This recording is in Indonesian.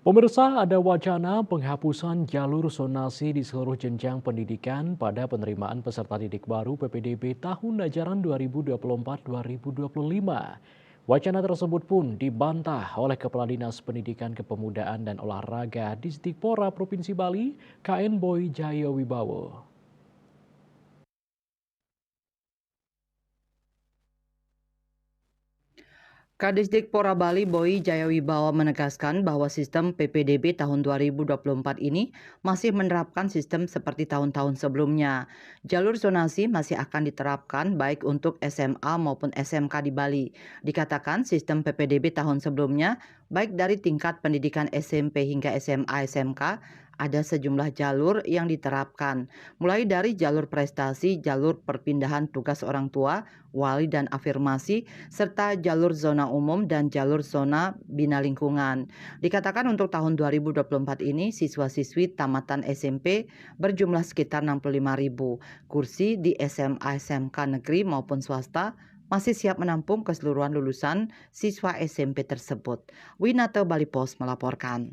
Pemirsa, ada wacana penghapusan jalur zonasi di seluruh jenjang pendidikan pada penerimaan peserta didik baru PPDB tahun ajaran 2024-2025. Wacana tersebut pun dibantah oleh Kepala Dinas Pendidikan Kepemudaan dan Olahraga Disdikpora Provinsi Bali, KN Boy Jaya Wibowo. Kadisdikpora Bali Boy Jayawibawa menegaskan bahwa sistem PPDB tahun 2024 ini masih menerapkan sistem seperti tahun-tahun sebelumnya. Jalur zonasi masih akan diterapkan baik untuk SMA maupun SMK di Bali. Dikatakan sistem PPDB tahun sebelumnya, baik dari tingkat pendidikan SMP hingga SMA SMK, ada sejumlah jalur yang diterapkan, mulai dari jalur prestasi, jalur perpindahan tugas orang tua, wali dan afirmasi, serta jalur zona umum dan jalur zona bina lingkungan. Dikatakan untuk tahun 2024 ini siswa-siswi tamatan SMP berjumlah sekitar 65.000. Kursi di SMA SMK negeri maupun swasta masih siap menampung keseluruhan lulusan siswa SMP tersebut. Winata Bali Pos melaporkan.